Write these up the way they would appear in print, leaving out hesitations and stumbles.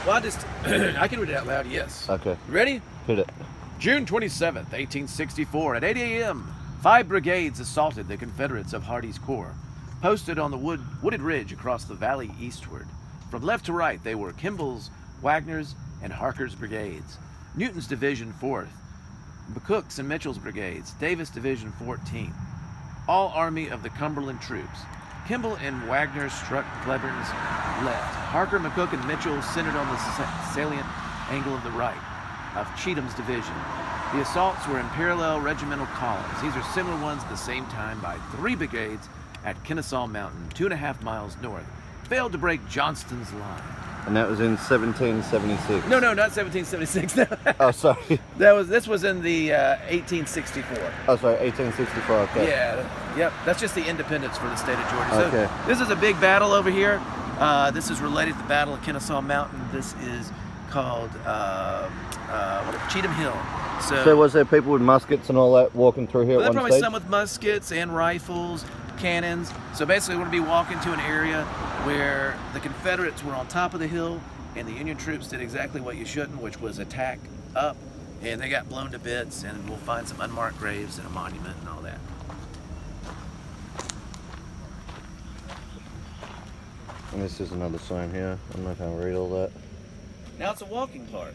Well, I can read it out loud, yes. Okay. Ready? Hit it. June 27th, 1864, at 8 a.m., 5 brigades assaulted the Confederates of Hardee's Corps, posted on the wooded ridge across the valley eastward. From left to right, they were Kimball's, Wagner's, and Harker's brigades, Newton's division 4th, McCook's and Mitchell's brigades, Davis division 14th, all Army of the Cumberland troops. Kimball and Wagner struck Cleburn's left. Harker, McCook, and Mitchell centered on the salient angle of the right of Cheetham's division. The assaults were in parallel regimental columns. These are similar ones at the same time by 3 brigades at Kennesaw Mountain, 2.5 miles north. Failed to break Johnston's line. And that was in 1776. No, not 1776. Oh, sorry. This was in the 1864. Oh, sorry, 1864. Okay. Yeah, yep. That's just the independence for the state of Georgia. So Okay. this is a big battle over here. This is related to the Battle of Kennesaw Mountain. This is called Cheetham Hill. So was there people with muskets and all that walking through here Well, at there one probably stage? some with muskets and rifles, cannons. So basically, we're going to be walking to an area where the Confederates were on top of the hill, and the Union troops did exactly what you shouldn't, which was attack up, and they got blown to bits. And we'll find some unmarked graves and a monument and all that. And this is another sign here. I'm not going to read all that. Now it's a walking park.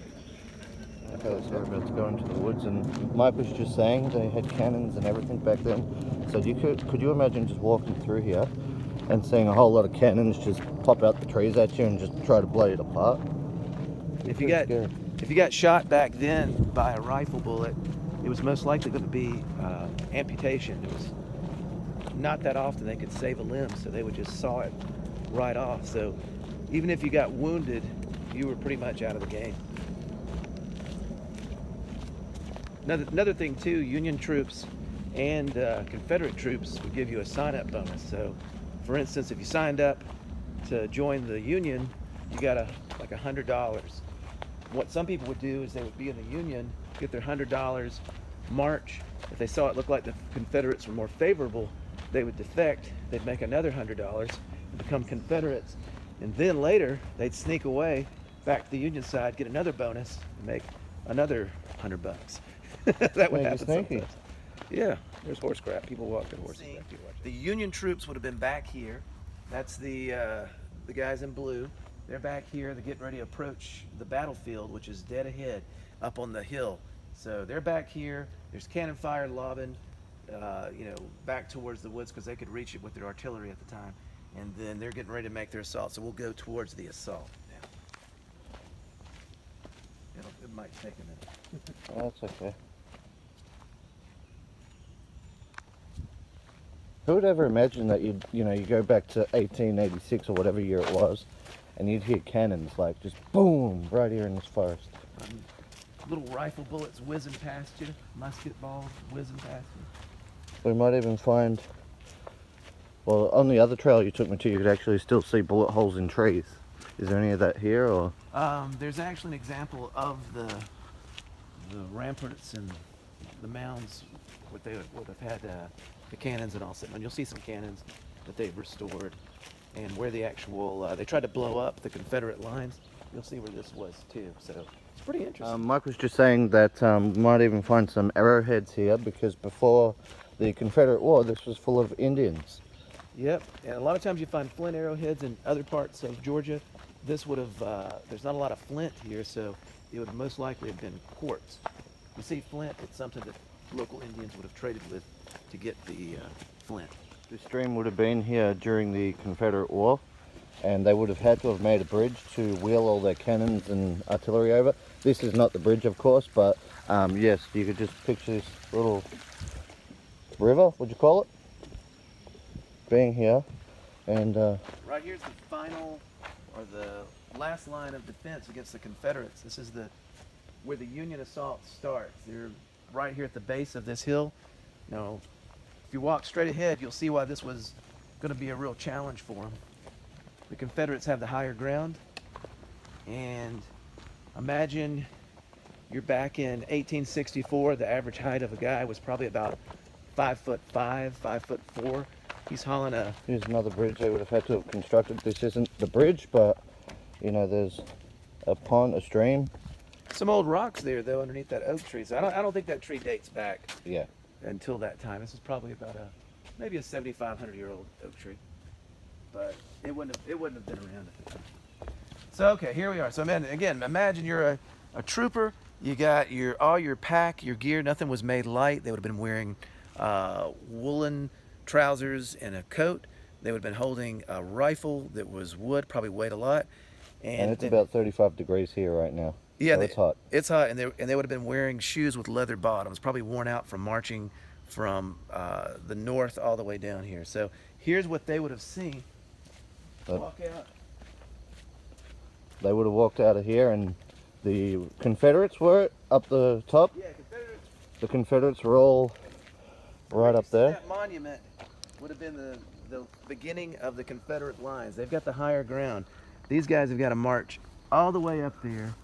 Okay, so we're about to go into the woods, and Mike was just saying they had cannons and everything back then. So could you imagine just walking through here and seeing a whole lot of cannons just pop out the trees at you and just try to blow it apart? If you got shot back then by a rifle bullet, it was most likely going to be amputation. It was not that often they could save a limb, so they would just saw it right off. So even if you got wounded, you were pretty much out of the game. Another thing too, Union troops and Confederate troops would give you a sign-up bonus. So, for instance, if you signed up to join the Union, you got like $100. What some people would do is they would be in the Union, get their $100, march. If they saw it looked like the Confederates were more favorable, they would defect. They'd make another $100 and become Confederates, and then later they'd sneak away back to the Union side, get another bonus, and make another $100. That would happen sometimes. Yeah, there's horse crap. People walk their horses back here. The Union troops would have been back here. That's the guys in blue. They're back here. They're getting ready to approach the battlefield, which is dead ahead up on the hill. So they're back here. There's cannon fire lobbing, back towards the woods because they could reach it with their artillery at the time. And then they're getting ready to make their assault. So we'll go towards the assault now. It might take a minute. Oh, that's okay. Who would ever imagine that you go back to 1886 or whatever year it was, and you'd hear cannons like just boom right here in this forest. Little rifle bullets whizzing past you, musket balls whizzing past you. We might even find, well, on the other trail you took me to, you could actually still see bullet holes in trees. Is there any of that here, or? There's actually an example of the ramparts and the mounds, what they would have had the cannons and all sitting on. You'll see some cannons that they've restored, and where the actual they tried to blow up the Confederate lines. You'll see where this was too. So it's pretty interesting. Mike was just saying that we might even find some arrowheads here because before the Confederate War, this was full of Indians. Yep, and a lot of times you find flint arrowheads in other parts of Georgia. This would have, there's not a lot of flint here, so it would most likely have been quartz. You see flint, it's something that local Indians would have traded with to get the flint. This stream would have been here during the Confederate War, and they would have had to have made a bridge to wheel all their cannons and artillery over. This is not the bridge, of course, but yes, you could just picture this little river, would you call it, being here. And right here's the final, or the last line of defense against the Confederates. This is where the Union assault starts. They're right here at the base of this hill. Now, if you walk straight ahead, you'll see why this was going to be a real challenge for them. The Confederates have the higher ground, and imagine you're back in 1864. The average height of a guy was probably about 5'5", 5'4". He's hauling a... Here's another bridge they would have had to have constructed. This isn't the bridge, but, there's a pond, a stream. Some old rocks there though underneath that oak tree. So I don't think that tree dates back Yeah. until that time. This is probably about maybe a 7,500-year-old oak tree, but it wouldn't have been around at the time. So okay, here we are. So man, again, imagine you're a trooper. You got all your pack, your gear. Nothing was made light. They would have been wearing woolen trousers and a coat. They would have been holding a rifle that was wood, probably weighed a lot. And it's about 35 degrees here right now. Yeah, so it's hot. It's hot, and they would have been wearing shoes with leather bottoms, probably worn out from marching from the north all the way down here. So here's what they would have seen. Walk out. They would have walked out of here, and the Confederates were up the top. Yeah, Confederates. The Confederates were all right up there. That monument would have been the beginning of the Confederate lines. They've got the higher ground. These guys have got to march all the way up there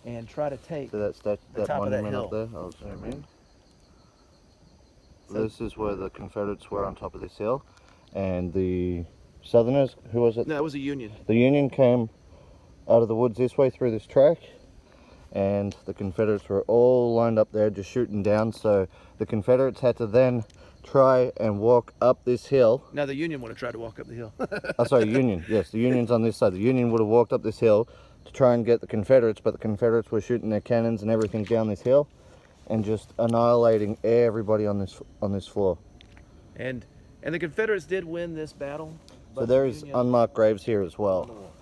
and try to take So that's that top of that monument hill. up there. I'll zoom in. So- This is where the Confederates were on top of this hill, and the Southerners, who was it? No, it was a Union. The Union came out of the woods this way through this track, and the Confederates were all lined up there just shooting down. So the Confederates had to then try and walk up this hill. Now the Union would have tried to walk up the hill. Oh, sorry, Union. Yes, the Union's on this side. The Union would have walked up this hill to try and get the Confederates, but the Confederates were shooting their cannons and everything down this hill and just annihilating everybody on this floor. And the Confederates did win this battle. So but there the is Union- unmarked graves here as well.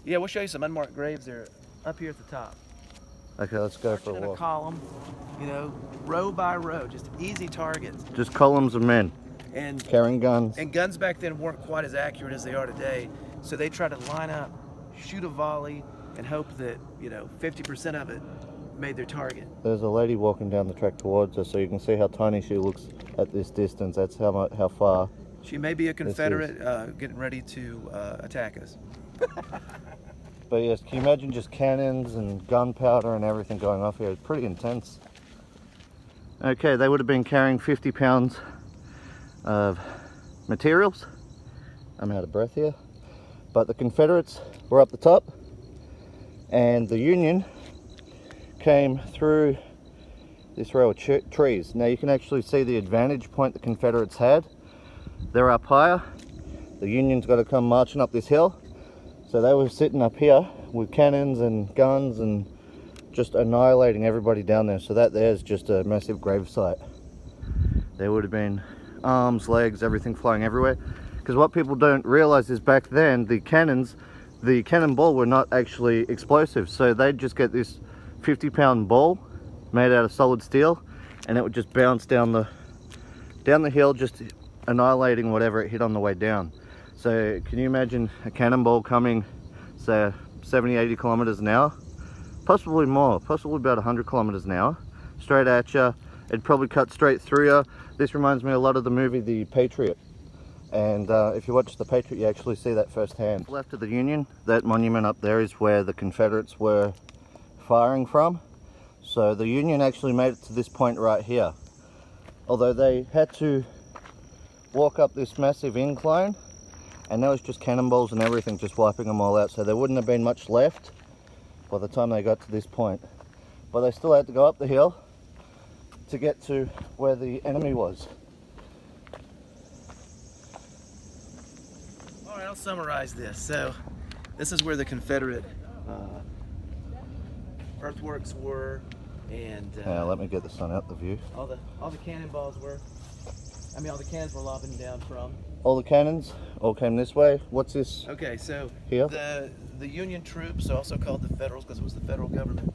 Yeah, we'll show you some unmarked graves there up here at the top. Okay, let's go for Marching a in a walk. column, row by row, just easy targets. Just columns of men And carrying guns. guns back then weren't quite as accurate as they are today, so they tried to line up, shoot a volley, and hope that 50% of it made their target. There's a lady walking down the track towards us, so you can see how tiny she looks at this distance. That's how far. She may be a Confederate getting ready to attack us. But yes, can you imagine just cannons and gunpowder and everything going off here? It's pretty intense. Okay, they would have been carrying 50 pounds of materials. I'm out of breath here. But the Confederates were up the top, and the Union came through this row of trees. Now you can actually see the advantage point the Confederates had. They're up higher. The Union's got to come marching up this hill. So they were sitting up here with cannons and guns and just annihilating everybody down there. So that there's just a massive grave site. There would have been arms, legs, everything flying everywhere. Because what people don't realize is back then the cannonball were not actually explosive. So they'd just get this 50-pound ball made out of solid steel, and it would just bounce down the hill, just annihilating whatever it hit on the way down. So can you imagine a cannonball coming, say, 70, 80 kilometers an hour? Possibly more, possibly about 100 kilometers an hour, straight at you. It'd probably cut straight through you. This reminds me a lot of the movie The Patriot. And if you watch The Patriot, you actually see that firsthand. Left of the Union, that monument up there is where the Confederates were firing from. So the Union actually made it to this point right here. Although they had to walk up this massive incline, and there was just cannonballs and everything just wiping them all out, so there wouldn't have been much left by the time they got to this point. But they still had to go up the hill to get to where the enemy was. All right, I'll summarize this. So this is where the Confederate earthworks were, and Let me get the sun out the view. all the cannonballs were. All the cannons were lobbing down from. All the cannons all came this way. What's this? Okay, so Here? the Union troops, also called the Federals because it was the federal government,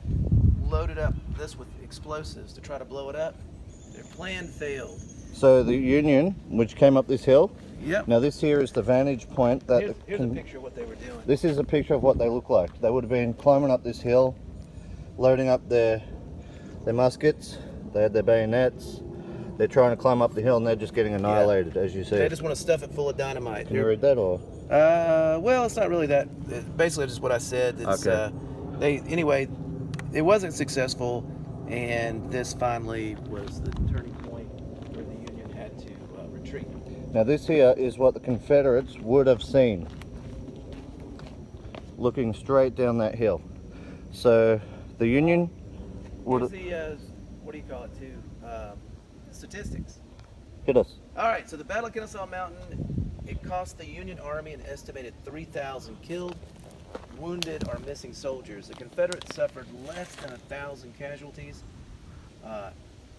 loaded up this with explosives to try to blow it up. Their plan failed. So the Union, which came up this hill. Yep. Now this here is the vantage point that Here's a picture of what they were doing. This is a picture of what they look like. They would have been climbing up this hill, loading up their muskets. They had their bayonets. They're trying to climb up the hill and they're just getting annihilated, as you see. They just want to stuff it full of dynamite. Can you read that, or? Well, it's not really that. Basically, just what I said. It's, Okay. Anyway, it wasn't successful, and this finally was the turning point where the Union had to retreat. Now this here is what the Confederates would have seen. looking straight down that hill. So the Union would Here's the, what do you call it too? Statistics. hit us. All right, so the Battle of Kennesaw Mountain, it cost the Union Army an estimated 3,000 killed, wounded, or missing soldiers. The Confederates suffered less than 1,000 casualties.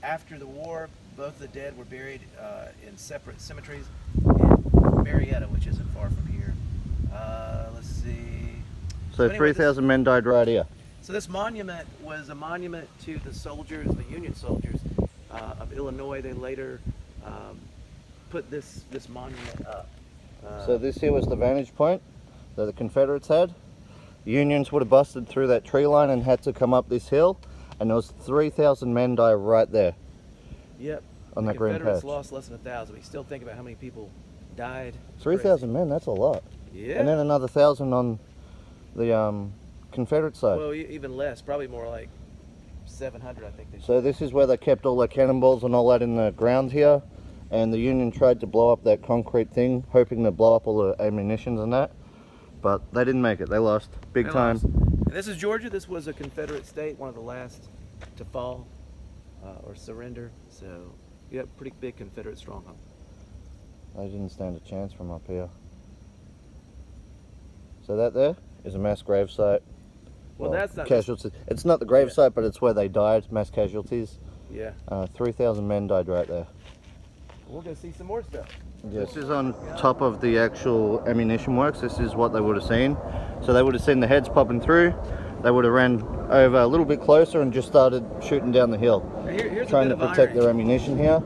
After the war, both the dead were buried in separate cemeteries in Marietta, which isn't far from here. Let's see. So anyway, 3,000 men died right here. So this monument was a monument to the soldiers, the Union soldiers of Illinois. They later put this monument up. So this here was the vantage point that the Confederates had. Unions would have busted through that tree line and had to come up this hill, and there was 3,000 men die right there. Yep. On that green Confederates patch. lost less than 1,000. We still think about how many people died. 3,000 men, that's a lot. Yeah. And then another 1,000 on the Confederate side. Well, even less. Probably more like 700, I think. So this is where they kept all their cannonballs and all that in the ground here, and the Union tried to blow up that concrete thing, hoping to blow up all the ammunitions and that, but they didn't make it. They lost big time. And this is Georgia. This was a Confederate state, one of the last to fall or surrender. So, yeah, pretty big Confederate stronghold. They didn't stand a chance from up here. So that there is a mass grave site. Well, that's not casualties. It's not the grave site, but it's where they died, mass casualties. Yeah. 3,000 men died right there. We'll go see some more stuff. Yes. This is on top of the actual ammunition works. This is what they would have seen. So they would have seen the heads popping through. They would have ran over a little bit closer and just started shooting down the hill. Here's trying a to bit protect of irony. their ammunition here.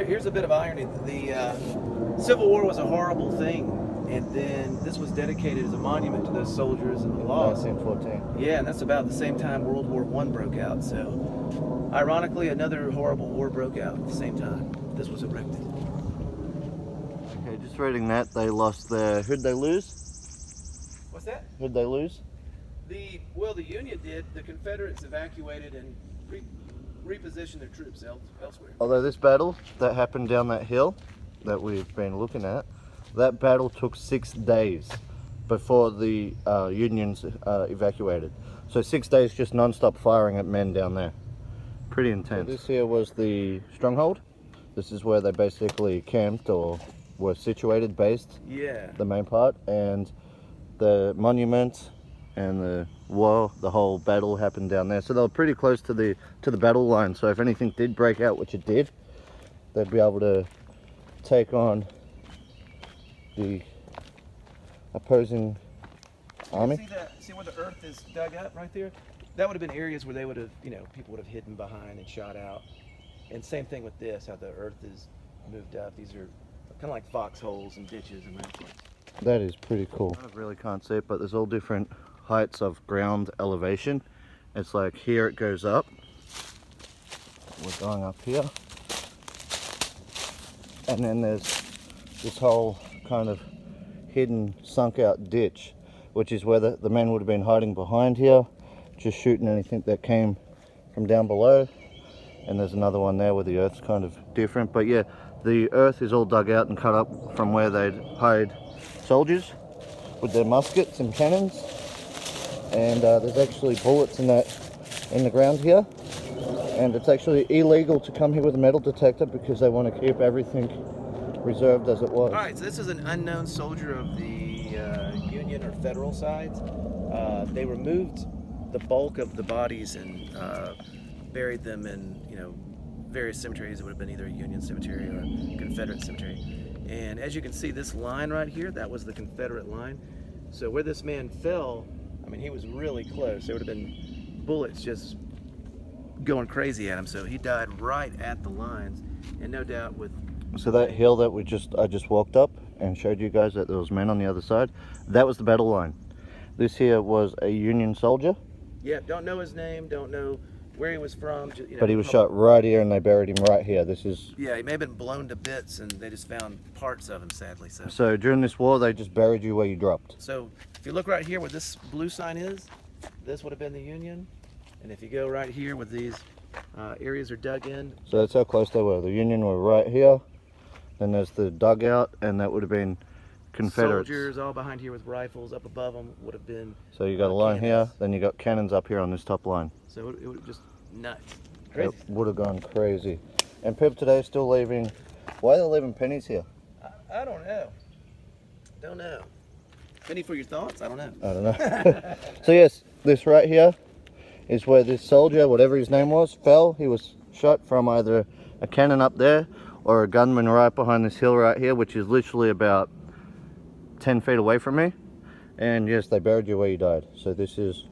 Here's a bit of irony. The Civil War was a horrible thing, and then this was dedicated as a monument to those soldiers and the lost. 1914. Yeah, and that's about the same time World War I broke out. So, ironically, another horrible war broke out at the same time this was erected. Okay, just reading that, they lost their... Who'd they lose? What's that? Who'd they lose? The Union did. The Confederates evacuated and repositioned their troops elsewhere. Although this battle that happened down that hill that we've been looking at, that battle took 6 days before the Unions evacuated. So 6 days just non-stop firing at men down there. Pretty intense. So this here was the stronghold. This is where they basically camped or were situated, based. Yeah. The main part, and the monument and the war, the whole battle happened down there. So they were pretty close to the battle line. So if anything did break out, which it did, they'd be able to take on the opposing army. See where the earth is dug up right there? That would have been areas where they would have, people would have hidden behind and shot out. And same thing with this, how the earth is moved up. These are kind of like foxholes and ditches and that sort. That is pretty cool. I really can't see it, but there's all different heights of ground elevation. It's like here it goes up. We're going up here. And then there's this whole kind of hidden sunk out ditch, which is where the men would have been hiding behind here, just shooting anything that came from down below. And there's another one there where the earth's kind of different. But yeah, the earth is all dug out and cut up from where they'd hide soldiers with their muskets and cannons. And there's actually bullets in the ground here. And it's actually illegal to come here with a metal detector because they want to keep everything reserved as it was. All right, so this is an unknown soldier of the Union or Federal sides. They removed the bulk of the bodies and buried them in, various cemeteries. It would have been either a Union cemetery or a Confederate cemetery. And as you can see, this line right here, that was the Confederate line. So where this man fell, he was really close. There would have been bullets just going crazy at him. So he died right at the lines, and no doubt with... So that hill that I just walked up and showed you guys that there was men on the other side, that was the battle line. This here was a Union soldier. Yeah, don't know his name, don't know where he was from. But he was shot right here and they buried him right here. This is... Yeah, he may have been blown to bits and they just found parts of him, sadly. So during this war, they just buried you where you dropped. So if you look right here where this blue sign is, this would have been the Union. And if you go right here where these areas are dug in. So that's how close they were. The Union were right here. Then there's the dugout, and that would have been Confederates. Soldiers all behind here with rifles. Up above them would have been. So you got a line here, cannons. then you got cannons up here on this top line. So it would have just nuts. Crazy. It would have gone crazy. And people today still leaving. Why are they leaving pennies here? I don't know. Don't know. Penny for your thoughts? I don't know. I don't know. So yes, this right here is where this soldier, whatever his name was, fell. He was shot from either a cannon up there or a gunman right behind this hill right here, which is literally about 10 feet away from me. And yes, they buried you where you died. So this is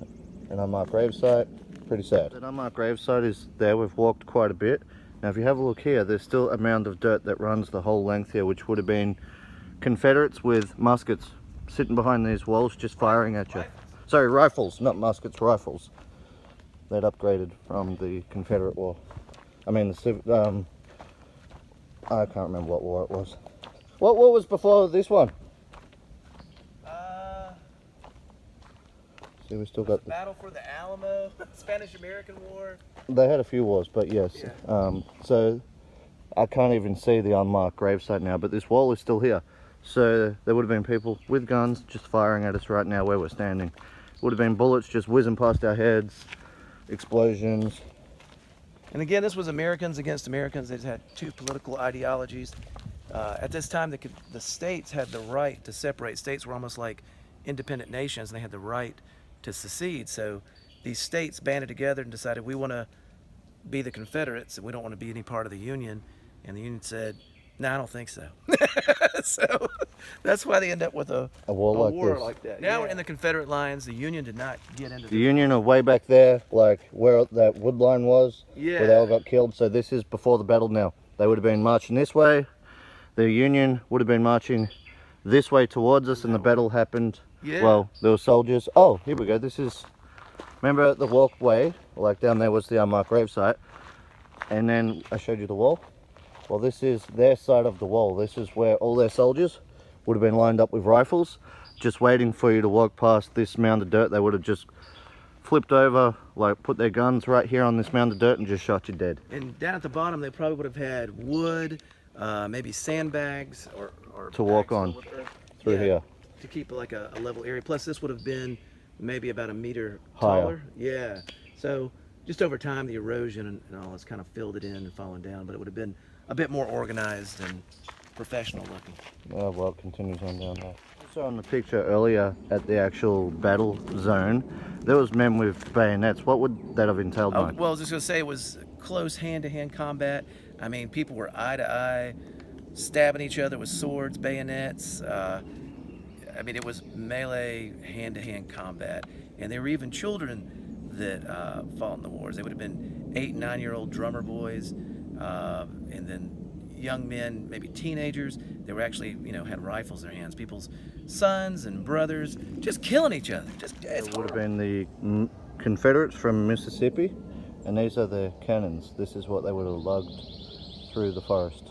an unmarked gravesite. Pretty sad. That unmarked gravesite is there. We've walked quite a bit. Now if you have a look here, there's still a mound of dirt that runs the whole length here, which would have been Confederates with muskets sitting behind these walls just firing at you. Sorry, rifles, not muskets, rifles. They'd upgraded from the Confederate War. I mean, I can't remember what war it was. What war was before this one? See, we still got the Battle for the Alamo, Spanish-American War. They had a few wars, but yes. Yeah. So I can't even see the unmarked gravesite now, but this wall is still here. So there would have been people with guns just firing at us right now where we're standing. Would have been bullets just whizzing past our heads, explosions. And again, this was Americans against Americans. They just had two political ideologies. At this time, the states had the right to separate. States were almost like independent nations, and they had the right to secede. So these states banded together and decided, we want to be the Confederates and we don't want to be any part of the Union. And the Union said, no, I don't think so. So that's why they end up with a war like that. Now we're in the Confederate lines. The Union did not get into the Union are way back there, like where that wood line was, where they all got killed. So this is before the battle now. They would have been marching this way. The Union would have been marching this way towards us, and the battle happened. Yeah. Well, there were soldiers. Oh, here we go. This is, remember the walkway, like down there was the unmarked gravesite. And then I showed you the wall. Well, this is their side of the wall. This is where all their soldiers would have been lined up with rifles, just waiting for you to walk past this mound of dirt. They would have just flipped over, like put their guns right here on this mound of dirt and just shot you dead. And down at the bottom, they probably would have had wood, maybe sandbags or to walk on through here. To keep like a level area. Plus this would have been maybe about a meter higher. Taller. Yeah. So just over time, the erosion and all has kind of filled it in and fallen down, but it would have been a bit more organized and professional looking. Oh, well, it continues on down there. Also on the picture earlier at the actual battle zone, there was men with bayonets. What would that have entailed, Mike? Well, I was just going to say it was close hand-to-hand combat. I mean, people were eye-to-eye, stabbing each other with swords, bayonets. I mean, it was melee, hand-to-hand combat. And there were even children that fought in the wars. They would have been 8- and 9-year-old drummer boys, and then young men, maybe teenagers. They were actually, had rifles in their hands. People's sons and brothers just killing each other. It would have been the Confederates from Mississippi, and these are the cannons. This is what they would have lugged through the forest.